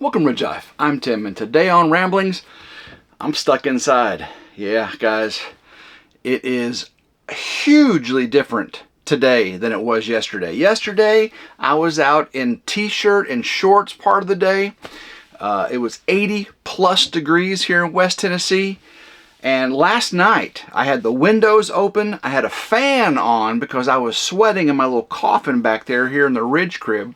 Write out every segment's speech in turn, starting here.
Welcome RidgeLife. I'm Tim, and today on Ramblings, I'm stuck inside. Yeah, guys, it is hugely different today than it was yesterday. Yesterday, I was out in t-shirt and shorts part of the day. It was 80 plus degrees here in West Tennessee. And last night, I had the windows open. I had a fan on because I was sweating in my little coffin back there here in the Ridge crib.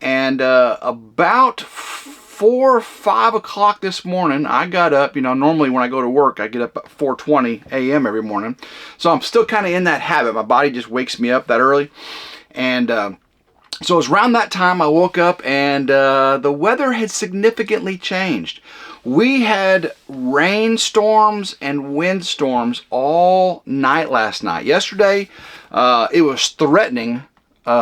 And about 4 or 5 o'clock this morning, I got up. You know, normally when I go to work, I get up at 4:20 a.m. every morning. So I'm still kind of in that habit. My body just wakes me up that early. And so it was around that time I woke up, and the weather had significantly changed. We had rainstorms and windstorms all night last night. Yesterday, it was threatening.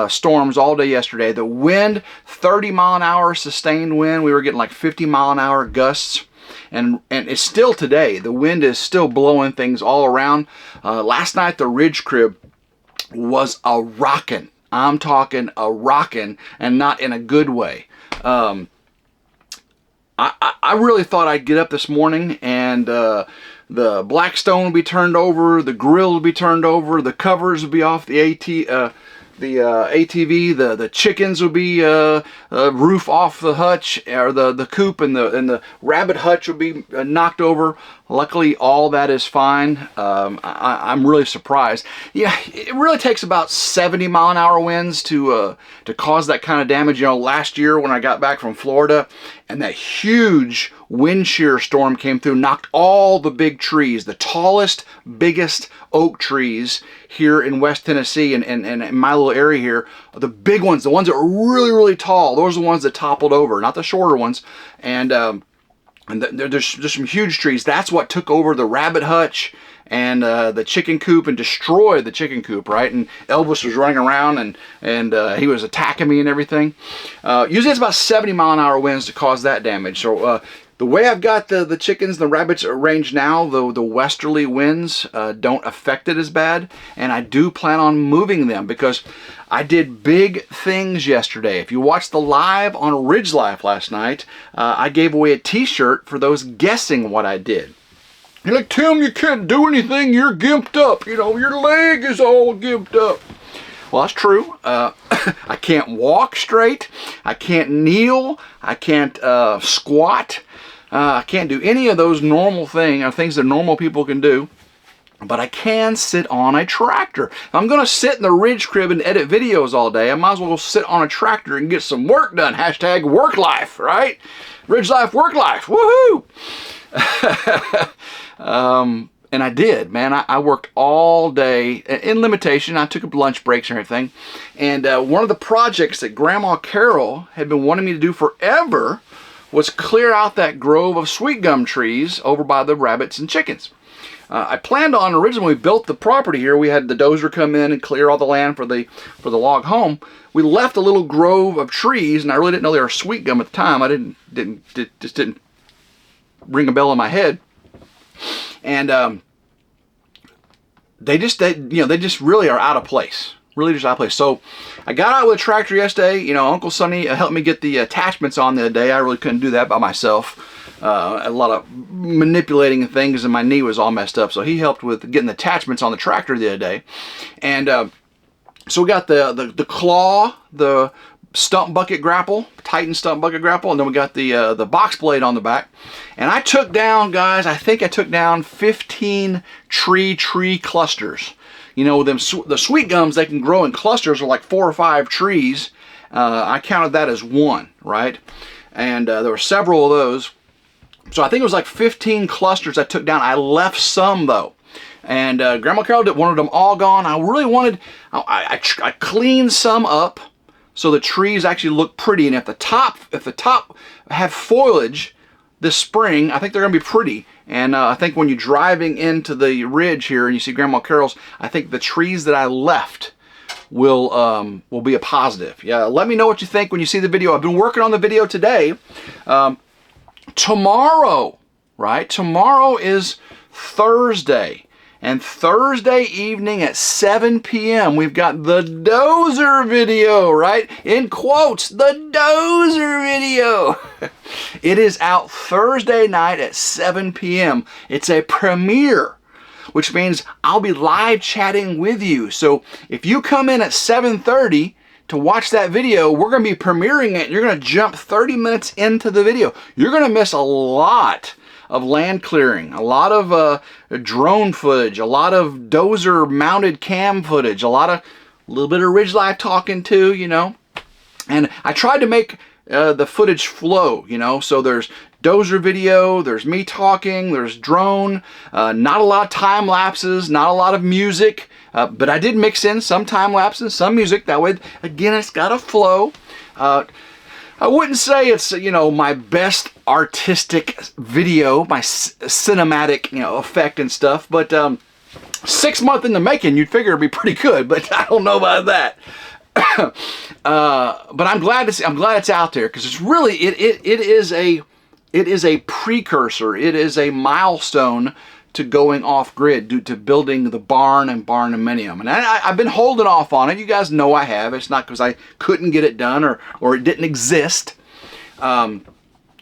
Storms all day yesterday. The wind, 30 mile an hour sustained wind. We were getting like 50 mile an hour gusts. And it's still today. The wind is still blowing things all around. Last night, the Ridge crib was a rockin'. I'm talking a rockin', and not in a good way. I really thought I'd get up this morning and the Blackstone would be turned over, the grill would be turned over, the covers would be off the ATV, the chickens would be roof off the hutch, or the coop, and the rabbit hutch would be knocked over. Luckily, all that is fine. I'm really surprised. Yeah, it really takes about 70 mile an hour winds to cause that kind of damage. You know, last year when I got back from Florida, and that huge wind shear storm came through, knocked all the big trees, the tallest, biggest oak trees here in West Tennessee and in my little area here, the big ones, the ones that were really, really tall, those are the ones that toppled over, not the shorter ones. And there's just some huge trees. That's what took over the rabbit hutch and the chicken coop and destroyed the chicken coop, right? And Elvis was running around and he was attacking me and everything. Usually it's about 70 mile an hour winds to cause that damage. So the way I've got the chickens and the rabbits arranged now, the westerly winds don't affect it as bad. And I do plan on moving them because I did big things yesterday. If you watched the live on RidgeLife last night, I gave away a t-shirt for those guessing what I did. You're like, Tim, you can't do anything. You're gimped up. You know, your leg is all gimped up. Well, that's true. I can't walk straight. I can't kneel. I can't squat. I can't do any of those normal things that normal people can do. But I can sit on a tractor. If I'm going to sit in the Ridge crib and edit videos all day, I might as well go sit on a tractor and get some work done. Hashtag work life, right? RidgeLife work life. Woohoo! And I did, man. I worked all day in limitation. I took up lunch breaks and everything. And one of the projects that Grandma Carol had been wanting me to do forever was clear out that grove of sweet gum trees over by the rabbits and chickens. I planned on, originally when we built the property here, we had the dozer come in and clear all the land for the log home. We left a little grove of trees, and I really didn't know they were sweet gum at the time. I just didn't ring a bell in my head. And they just really are out of place. Really just out of place. So I got out with a tractor yesterday. You know, Uncle Sonny helped me get the attachments on the other day. I really couldn't do that by myself. A lot of manipulating things, and my knee was all messed up. So he helped with getting the attachments on the tractor the other day. And so we got the claw, the stump bucket grapple, Titan stump bucket grapple, and then we got the box blade on the back. And I took down, guys, I think I took down 15 tree clusters. You know, the sweet gums, they can grow in clusters of like 4 or 5 trees. I counted that as one, right? And there were several of those. So I think it was like 15 clusters I took down. I left some though. And Grandma Carol wanted them all gone. I really wanted, I cleaned some up so the trees actually look pretty. And if the top have foliage this spring, I think they're gonna be pretty. And I think when you're driving into the ridge here and you see Grandma Carol's, I think the trees that I left will be a positive. Yeah, let me know what you think when you see the video. I've been working on the video today. Tomorrow, right? Tomorrow is Thursday. And Thursday evening at 7 p.m., we've got the Dozer video, right? In quotes, the Dozer video. It is out Thursday night at 7 p.m. It's a premiere, which means I'll be live chatting with you. So if you come in at 7:30 to watch that video, we're going to be premiering it. You're going to jump 30 minutes into the video. You're going to miss a lot of land clearing, a lot of drone footage, a lot of Dozer mounted cam footage, a little bit of RidgeLife talking too, you know. And I tried to make the footage flow, you know, so there's Dozer video, there's me talking, there's drone, not a lot of time lapses, not a lot of music, but I did mix in some time lapses, some music. That way, again, it's got a flow. I wouldn't say it's, you know, my best artistic video, my cinematic, you know, effect and stuff, but 6 months in the making, you'd figure it'd be pretty good, but I don't know about that. But I'm glad it's out there, because it's really it is a precursor. It is a milestone to going off grid, due to building the barn and barnuminium. And I've been holding off on it. You guys know I have. It's not because I couldn't get it done or it didn't exist. But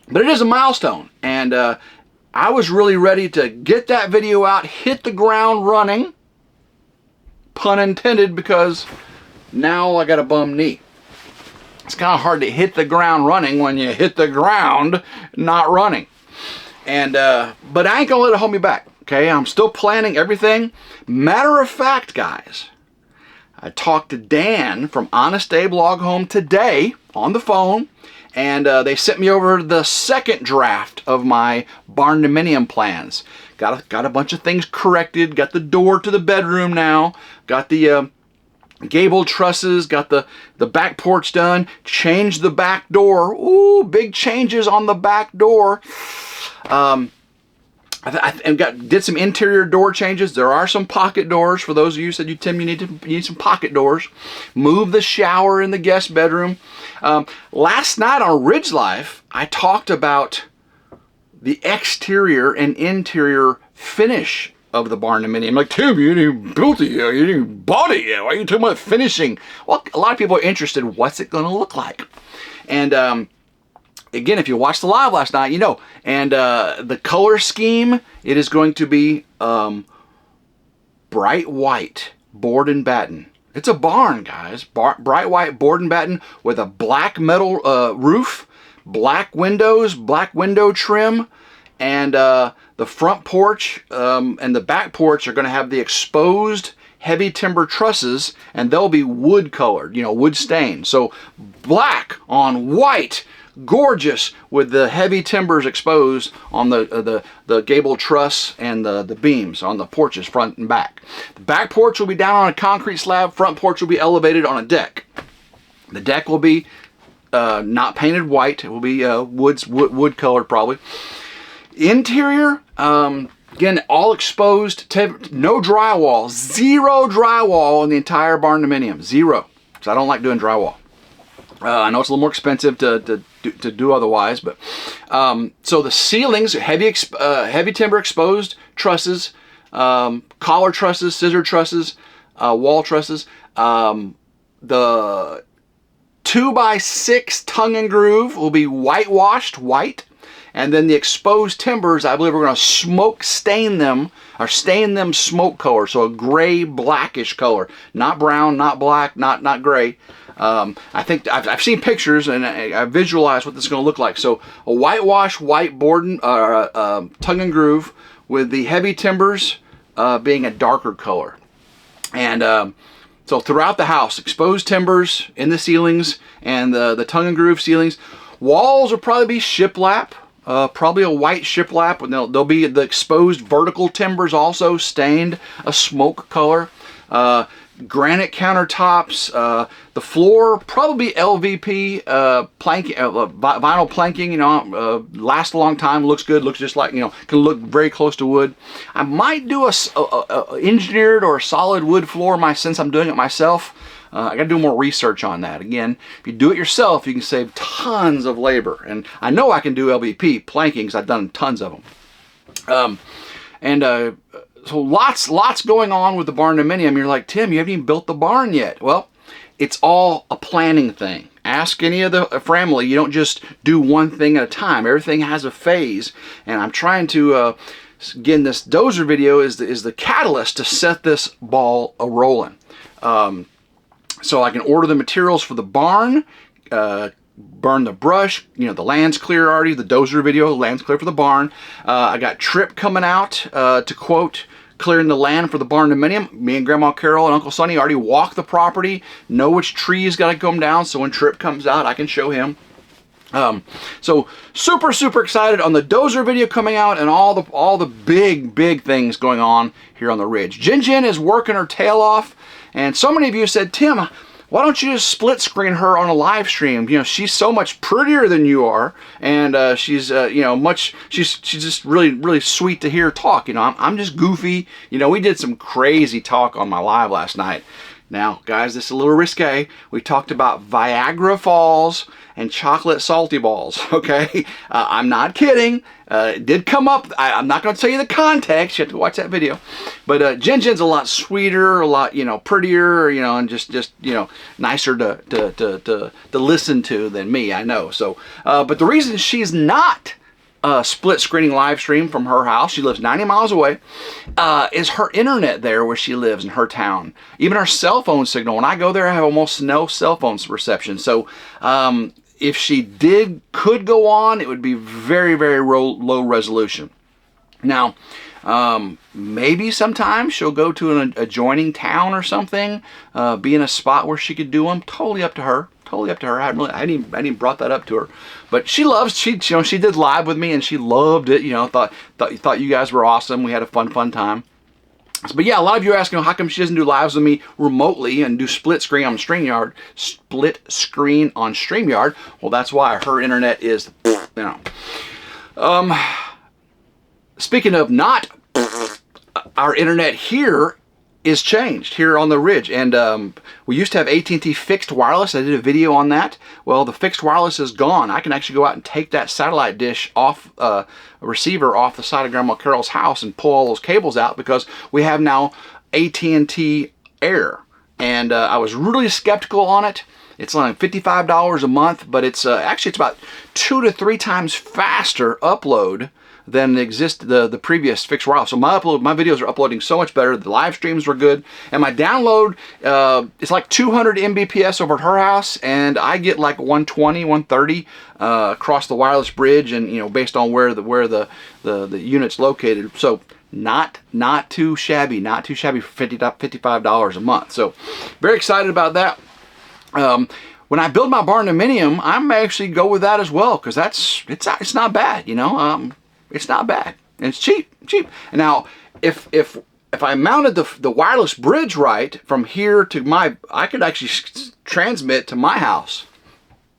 it is a milestone. And I was really ready to get that video out, hit the ground running. Pun intended, because now I got a bum knee. It's kind of hard to hit the ground running when you hit the ground not running. And but I ain't gonna let it hold me back. Okay, I'm still planning everything. Matter of fact, guys, I talked to Dan from Honest Abe Log Home today on the phone, and they sent me over the second draft of my barndominium plans. Got a bunch of things corrected. Got the door to the bedroom now. Got the gable trusses. Got the back porch done. Changed the back door. Ooh, big changes on the back door. Did some interior door changes. There are some pocket doors. For those of you who said, Tim, you need some pocket doors. Move the shower in the guest bedroom. Last night on RidgeLife, I talked about the exterior and interior finish of the barndominium. Like, Tim, you didn't even build it yet. You didn't even bought it yet. Why are you talking about finishing? Well, a lot of people are interested. What's it going to look like? And again, if you watched the live last night, you know. And the color scheme, it is going to be bright white board and batten. It's a barn, guys. Bright white board and batten with a black metal roof, black windows, black window trim, and the front porch and the back porch are going to have the exposed heavy timber trusses, and they'll be wood colored, you know, wood stained. So black on white. Gorgeous, with the heavy timbers exposed on the gable truss and the beams on the porches front and back. The back porch will be down on a concrete slab. Front porch will be elevated on a deck. The deck will be not painted white. It will be wood colored probably. Interior, again, all exposed. No drywall. Zero drywall in the entire barndominium. Zero. Because I don't like doing drywall. I know it's a little more expensive to do otherwise, but so the ceilings, heavy timber exposed trusses, collar trusses, scissor trusses, wall trusses. The 2x6 tongue and groove will be whitewashed white, and then the exposed timbers, I believe we're going to smoke stain them, or stain them smoke color, so a gray blackish color, not brown, not black, not gray. I think I've seen pictures and I visualized what this is going to look like. So a whitewash white board tongue and groove with the heavy timbers being a darker color. And so throughout the house, exposed timbers in the ceilings and the tongue and groove ceilings. Walls will probably be shiplap. Probably a white shiplap. There'll be the exposed vertical timbers also stained a smoke color. Granite countertops. The floor probably LVP planking, vinyl planking. You know, lasts a long time. Looks good. Looks just like, you know, can look very close to wood. I might do a engineered or solid wood floor since I'm doing it myself. I got to do more research on that. Again, if you do it yourself, you can save tons of labor. And I know I can do LVP planking because I've done tons of them. So lots going on with the barn-dominium. You're like, Tim, you haven't even built the barn yet. Well, it's all a planning thing. Ask any of the family. You don't just do one thing at a time. Everything has a phase. And I'm trying to, again, this dozer video is the catalyst to set this ball a-rolling. So I can order the materials for the barn, burn the brush, you know, the land's clear already, the dozer video, land's clear for the barn. I got Trip coming out to quote, clearing the land for the barn-dominium. Me and Grandma Carol and Uncle Sonny already walked the property, know which trees got to come down, so when Trip comes out, I can show him. So super excited on the dozer video coming out and all the big things going on here on the ridge. Jen is working her tail off, and so many of you said, Tim, why don't you just split screen her on a live stream? You know, she's so much prettier than you are, and she's you know, she's just really sweet to hear talk. You know, I'm just goofy. You know, we did some crazy talk on my live last night. Now, guys, this is a little risque. We talked about Viagra Falls and chocolate salty balls, okay? I'm not kidding. It did come up. I'm not going to tell you the context. You have to watch that video. But Jen's a lot sweeter, a lot, you know, prettier, you know, and just you know, nicer to listen to than me, I know. So, but the reason she's not split screening live stream from her house, she lives 90 miles away, is her internet there where she lives in her town. Even her cell phone signal, when I go there, I have almost no cell phone reception. So if she could go on, it would be very low resolution. Now, maybe sometime she'll go to an adjoining town or something, be in a spot where she could do them. Totally up to her. Totally up to her. I hadn't even brought that up to her, but she did live with me and she loved it. You know, thought you guys were awesome. We had a fun time. But yeah, a lot of you are asking, how come she doesn't do lives with me remotely and do split screen on StreamYard? Well, that's why her internet is, you know. Speaking of not, our internet here is changed here on the ridge, and we used to have AT&T fixed wireless. I did a video on that. Well, the fixed wireless is gone. I can actually go out and take that satellite dish off a receiver off the side of Grandma Carol's house and pull all those cables out because we have now AT&T Air, and I was really skeptical on it. It's like $55 a month, but it's actually it's about 2 to 3 times faster upload than the previous fixed wireless. So my videos are uploading so much better. The live streams were good, and my download it's like 200 Mbps over at her house, and I get like 120, 130 across the wireless bridge, and you know, based on where the unit's located. So not too shabby, for $55 a month. So very excited about that. When I build my barn-dominium, I'm actually go with that as well, because it's not bad, you know. It's not bad, and it's cheap. And now, if I mounted the wireless bridge right from here to I could actually transmit to my house.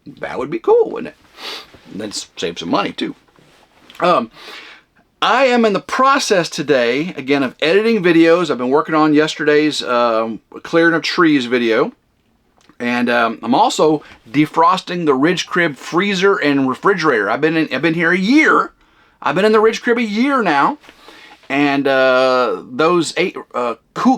That would be cool, wouldn't it? And then save some money too. I am in the process today, again, of editing videos. I've been working on yesterday's clearing of trees video. And I'm also defrosting the Ridge Crib freezer and refrigerator. I've been here a year. I've been in the Ridge Crib a year now, and those 8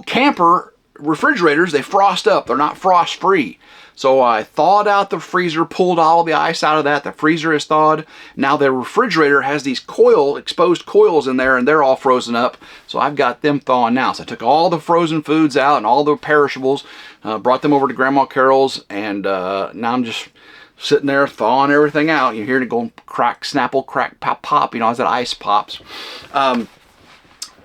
camper refrigerators, they frost up. They're not frost free. So I thawed out the freezer, pulled all the ice out of that. The freezer is thawed. Now the refrigerator has these exposed coils in there, and they're all frozen up. So I've got them thawing now. So I took all the frozen foods out and all the perishables, brought them over to Grandma Carol's, and now I'm just sitting there thawing everything out. You hear it going crack, snapple, crack, pop, pop, you know, as that ice pops.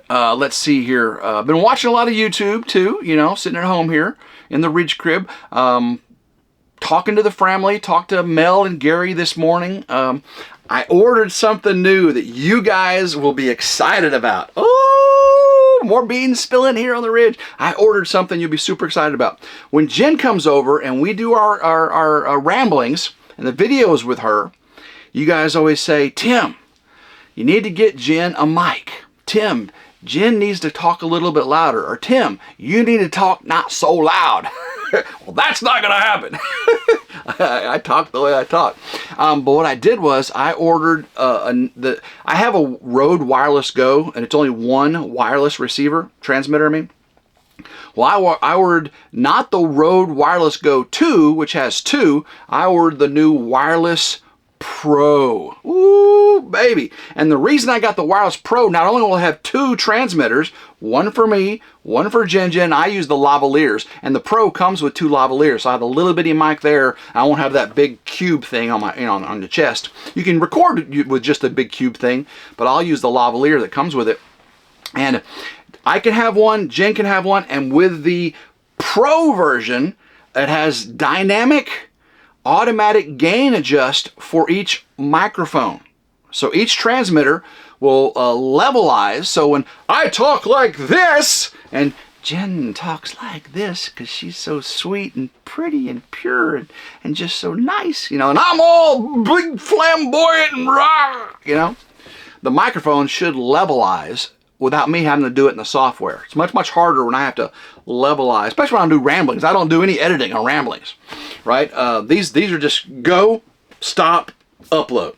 Let's see here. I've been watching a lot of YouTube too, you know, sitting at home here in the Ridge Crib. Talking to the family, talked to Mel and Gary this morning. I ordered something new that you guys will be excited about. Oh, more beans spilling here on the ridge. I ordered something you'll be super excited about. When Jen comes over and we do our ramblings and the videos with her, you guys always say, Tim, you need to get Jen a mic. Tim, Jen needs to talk a little bit louder. Or Tim, you need to talk not so loud. Well, that's not going to happen. I talk the way I talk. But what I did was I ordered I have a Rode Wireless Go, and it's only one wireless receiver, transmitter, I mean. Well, I ordered not the Rode Wireless Go 2, which has two. I ordered the new Wireless Pro. Ooh, baby. And the reason I got the Wireless Pro, not only will it have two transmitters, one for me, one for Jen. I use the lavaliers, and the Pro comes with two lavaliers. So I have a little bitty mic there. I won't have that big cube thing on my, on the chest. You can record with just a big cube thing, but I'll use the lavalier that comes with it. And I can have one, Jen can have one, and with the Pro version, it has dynamic automatic gain adjust for each microphone. So each transmitter will levelize. So when I talk like this, and Jen talks like this because she's so sweet and pretty and pure and just so nice, you know, and I'm all big flamboyant and raw, you know, the microphone should levelize without me having to do it in the software. It's much, much harder when I have to levelize, especially when I do ramblings. I don't do any editing on ramblings, right? These are just go, stop, upload,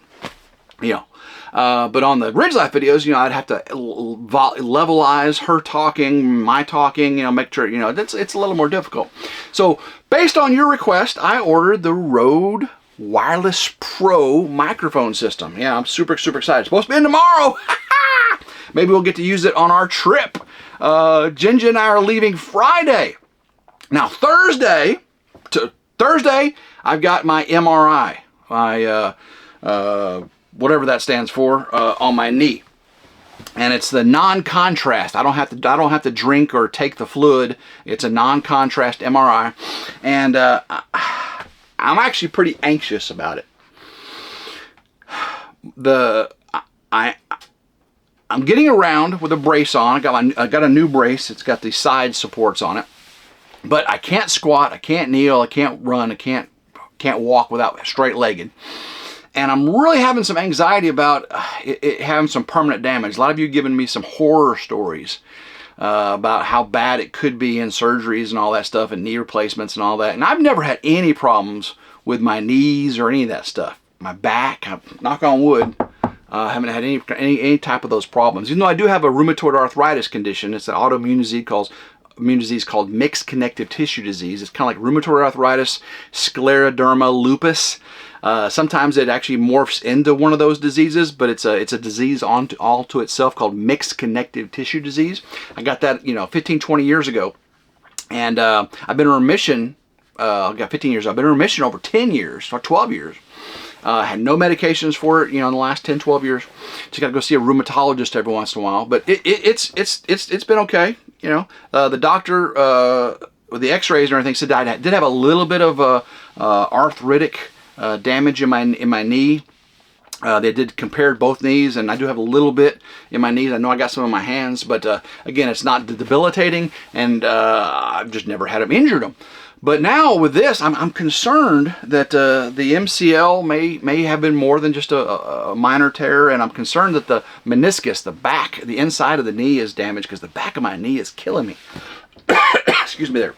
you know. But on the RidgeLife videos, you know, I'd have to levelize her talking, my talking, you know, make sure, you know, it's a little more difficult. So based on your request, I ordered the Rode Wireless Pro microphone system. Yeah, I'm super, super excited. It's supposed to be in tomorrow. Maybe we'll get to use it on our trip. Jen and I are leaving Friday. Now Thursday, I've got my MRI, my whatever that stands for, on my knee, and it's the non-contrast. I don't have to drink or take the fluid. It's a non-contrast MRI, and I'm actually pretty anxious about it. I'm getting around with a brace on. I got a new brace. It's got these side supports on it. But I can't squat, I can't kneel, I can't run, I can't walk without straight-legged. And I'm really having some anxiety about it having some permanent damage. A lot of you have given me some horror stories about how bad it could be in surgeries and all that stuff, and knee replacements and all that. And I've never had any problems with my knees or any of that stuff. My back, knock on wood, I haven't had any type of those problems. Even though I do have a rheumatoid arthritis condition. It's an autoimmune disease called mixed connective tissue disease. It's kind of like rheumatoid arthritis, scleroderma, lupus. Sometimes it actually morphs into one of those diseases, but it's a disease all to itself called mixed connective tissue disease. I got that, you know, 15, 20 years ago, and I've been in remission. I've got 15 years. I've been in remission over 10 years or 12 years. Had no medications for it, you know, in the last 10, 12 years. Just got to go see a rheumatologist every once in a while. But it's been okay, you know. The doctor with the X-rays and everything said I did have a little bit of arthritic damage in my knee. They did compared both knees, and I do have a little bit in my knees. I know I got some in my hands, but again, it's not debilitating, and I've just never had them injured them. But now with this, I'm concerned that the MCL may have been more than just a minor tear, and I'm concerned that the meniscus, the inside of the knee is damaged, because the back of my knee is killing me. Excuse me there.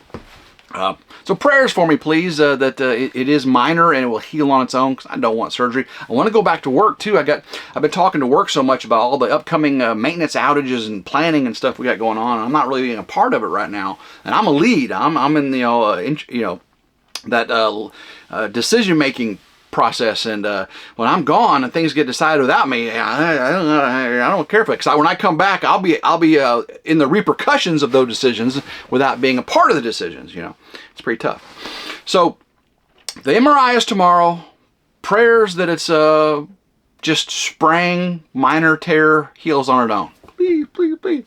So prayers for me, please, that it is minor and it will heal on its own, because I don't want surgery. I want to go back to work too. I've been talking to work so much about all the upcoming maintenance outages and planning and stuff we got going on. I'm not really being a part of it right now, and I'm a lead. I'm in the that decision making process, and when I'm gone and things get decided without me, I don't care for it, because when I come back, I'll be in the repercussions of those decisions without being a part of the decisions. You know, it's pretty tough. So the MRI is tomorrow. Prayers that it's just spraying, minor tear, heals on its own. Please, please, please.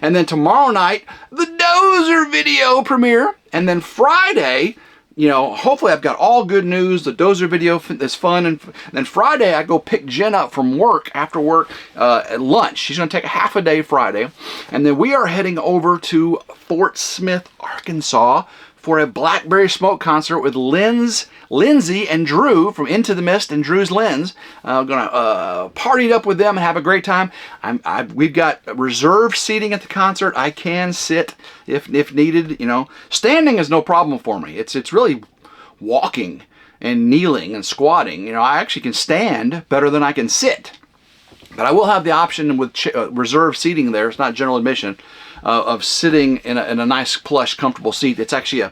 And then tomorrow night, the Dozer video premiere, and then Friday, you know, hopefully I've got all good news. The Dozer video is fun. And then Friday, I go pick Jen up from work, after work, at lunch. She's going to take a half a day Friday. And then we are heading over to Fort Smith, Arkansas for a Blackberry Smoke concert with Lindsay and Drew from Into the Mist and Drew's Lens. I'm gonna party it up with them and have a great time. We've got reserved seating at the concert. I can sit if needed. You know, standing is no problem for me. It's really walking and kneeling and squatting. You know, I actually can stand better than I can sit. But I will have the option with reserved seating there. It's not general admission. Of sitting in a nice, plush, comfortable seat. It's actually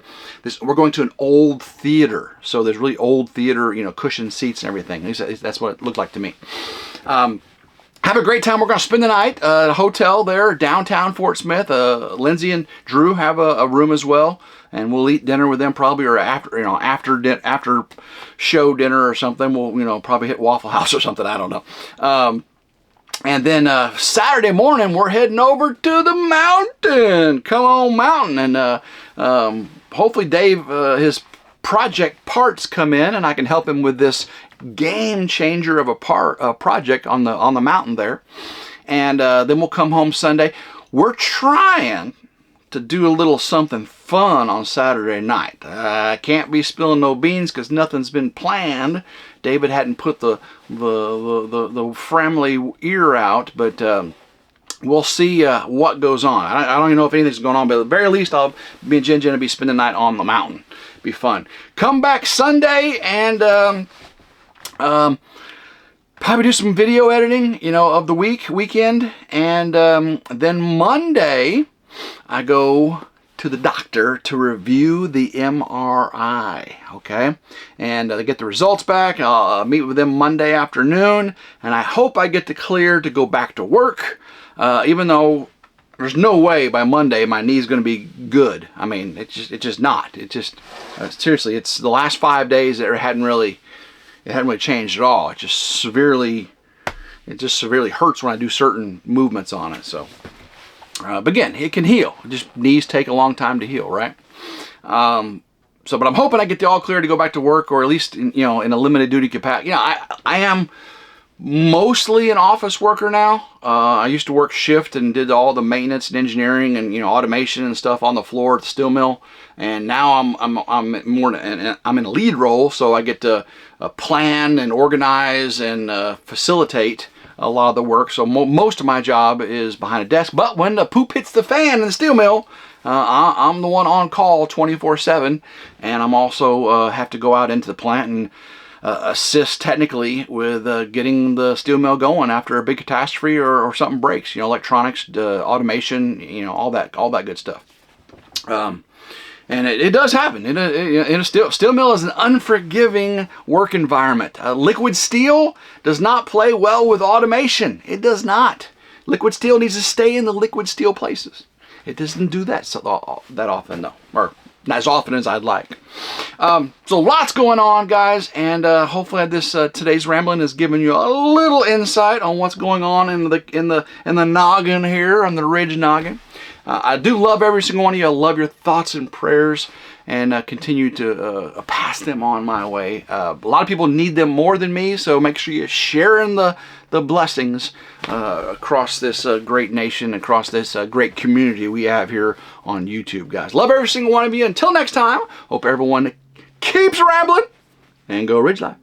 we're going to an old theater, so there's really old theater, you know, cushioned seats and everything. At least that's what it looked like to me. Have a great time. We're going to spend the night at a hotel there, downtown Fort Smith. Lindsay and Drew have a room as well, and we'll eat dinner with them probably, or after show dinner or something. We'll, you know, probably hit Waffle House or something. I don't know. And then Saturday morning, we're heading over to the mountain. Come on, mountain. And hopefully Dave, his project parts come in, and I can help him with this game changer of a project on the mountain there. And then we'll come home Sunday. We're trying to do a little something fun on Saturday night. I can't be spilling no beans because nothing's been planned. David hadn't put the family ear out, but we'll see what goes on. I don't even know if anything's going on, but at the very least, me and Jen will be spending the night on the mountain. Be fun. Come back Sunday and probably do some video editing, you know, of the weekend, and then Monday I go to the doctor to review the MRI, okay? And get the results back. I'll meet with them Monday afternoon, and I hope I get the clear to go back to work, even though there's no way by Monday my knee's going to be good. I mean, it's just not. It just, seriously, it's the last 5 days that it hadn't really changed at all. It just severely hurts when I do certain movements on it, so. But again, it can heal. Just knees take a long time to heal, right? But I'm hoping I get the all clear to go back to work, or at least in a limited duty capacity. You know, I am mostly an office worker now. I used to work shift and did all the maintenance and engineering and automation and stuff on the floor at the steel mill. And now I'm in a lead role, so I get to plan and organize and facilitate a lot of the work. So most of my job is behind a desk. But when the poop hits the fan in the steel mill, I'm the one on call 24/7, and I'm also have to go out into the plant and assist technically with getting the steel mill going after a big catastrophe or something breaks. You know, electronics, automation, all that good stuff. And it does happen. In a steel mill is an unforgiving work environment. Liquid steel does not play well with automation. It does not. Liquid steel needs to stay in the liquid steel places. It doesn't do that that often, though, or not as often as I'd like. So lots going on, guys, and hopefully this today's rambling has given you a little insight on what's going on in the noggin here, on the Ridge noggin. I do love every single one of you. I love your thoughts and prayers, and continue to pass them on my way. A lot of people need them more than me, so make sure you're sharing the blessings across this great nation, across this great community we have here on YouTube, guys. Love every single one of you. Until next time, hope everyone keeps rambling and go Ridge Life.